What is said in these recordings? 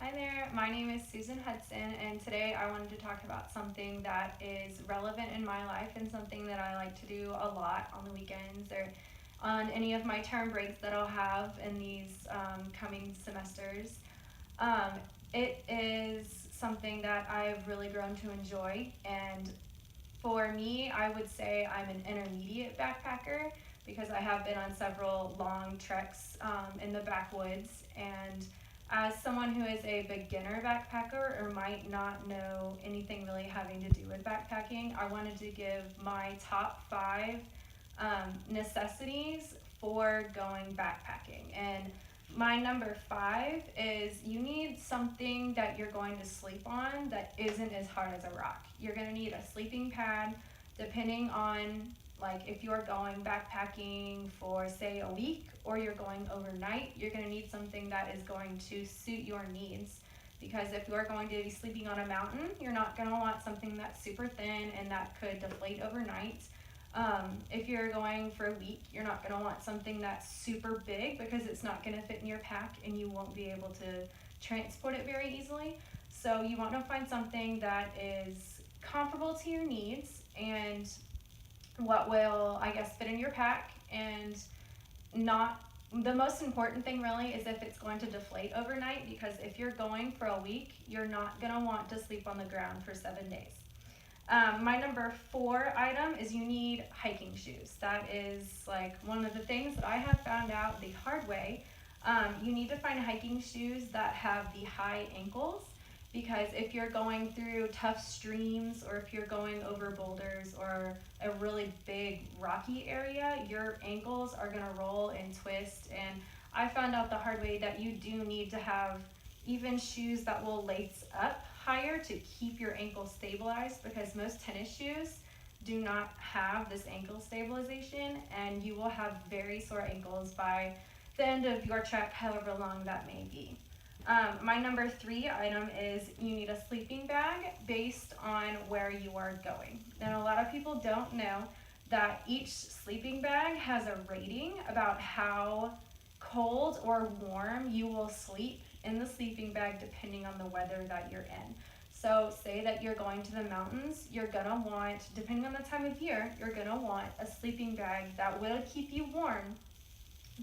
Hi there, my name is Susan Hudson, and today I wanted to talk about something that is relevant in my life and something that I like to do a lot on the weekends or on any of my term breaks that I'll have in these coming semesters. Um, it is something that I've really grown to enjoy, and for me, I would say I'm an intermediate backpacker because I have been on several long treks in the backwoods. And as someone who is a beginner backpacker or might not know anything really having to do with backpacking, I wanted to give my top five necessities for going backpacking. And my number five is you need something that you're going to sleep on that isn't as hard as a rock. You're going to need a sleeping pad, depending on like if you're going backpacking for say a week or you're going overnight, you're going to need something that is going to suit your needs. Because if you're going to be sleeping on a mountain, you're not going to want something that's super thin and that could deflate overnight. If you're going for a week, you're not going to want something that's super big because it's not going to fit in your pack and you won't be able to transport it very easily. So you want to find something that is comparable to your needs and what will, I guess, fit in your pack and not. The most important thing really is if it's going to deflate overnight, because if you're going for a week, you're not going to want to sleep on the ground for 7 days. My number four item is you need hiking shoes. That is like one of the things that I have found out the hard way. You need to find hiking shoes that have the high ankles, because if you're going through tough streams or if you're going over boulders or a really big rocky area, your ankles are going to roll and twist. And I found out the hard way that you do need to have even shoes that will lace up higher to keep your ankle stabilized, because most tennis shoes do not have this ankle stabilization and you will have very sore ankles by the end of your trek, however long that may be. My number three item is you need a sleeping bag based on where you are going. And a lot of people don't know that each sleeping bag has a rating about how cold or warm you will sleep in the sleeping bag depending on the weather that you're in. So say that you're going to the mountains, you're gonna want, depending on the time of year, you're gonna want a sleeping bag that will keep you warm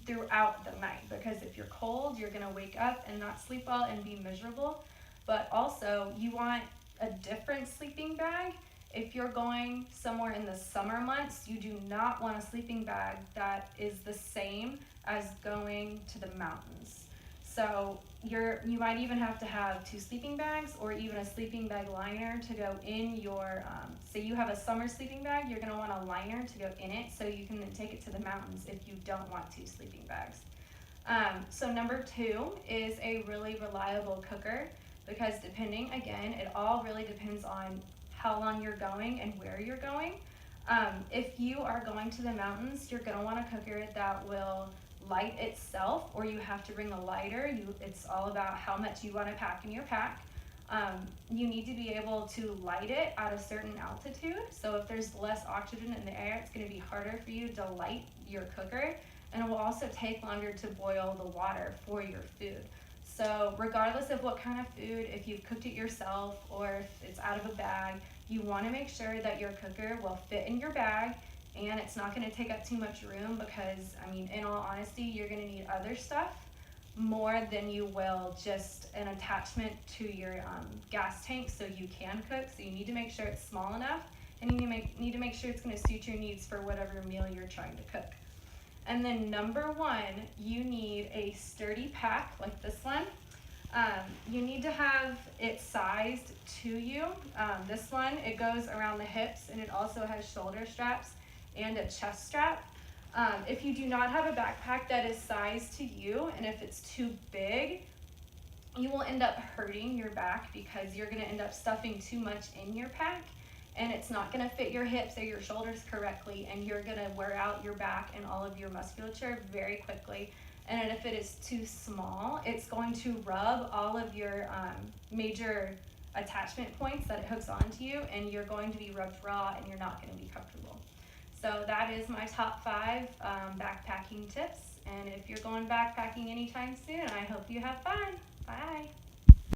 throughout the night, because if you're cold, you're gonna wake up and not sleep well and be miserable. But also you want a different sleeping bag. If you're going somewhere in the summer months, you do not want a sleeping bag that is the same as going to the mountains. So you might even have to have two sleeping bags or even a sleeping bag liner to go in your, say you have a summer sleeping bag, you're gonna want a liner to go in it so you can then take it to the mountains if you don't want two sleeping bags. So number two is a really reliable cooker, because depending, again, it all really depends on how long you're going and where you're going. If you are going to the mountains, you're gonna want a cooker that will light itself, or you have to bring a lighter. It's all about how much you want to pack in your pack. You need to be able to light it at a certain altitude. So if there's less oxygen in the air, it's going to be harder for you to light your cooker, and it will also take longer to boil the water for your food. So regardless of what kind of food, if you've cooked it yourself or if it's out of a bag, you want to make sure that your cooker will fit in your bag and it's not going to take up too much room, because I mean, in all honesty, you're going to need other stuff more than you will just an attachment to your gas tank so you can cook. So you need to make sure it's small enough, and you need to make sure it's going to suit your needs for whatever meal you're trying to cook. And then number one, you need a sturdy pack like this one. You need to have it sized to you. This one, it goes around the hips, and it also has shoulder straps and a chest strap. If you do not have a backpack that is sized to you, and if it's too big, you will end up hurting your back because you're going to end up stuffing too much in your pack, and it's not going to fit your hips or your shoulders correctly, and you're going to wear out your back and all of your musculature very quickly. And if it is too small, it's going to rub all of your major attachment points that it hooks onto you, and you're going to be rubbed raw and you're not going to be comfortable. So that is my top five backpacking tips. And if you're going backpacking anytime soon, I hope you have fun. Bye.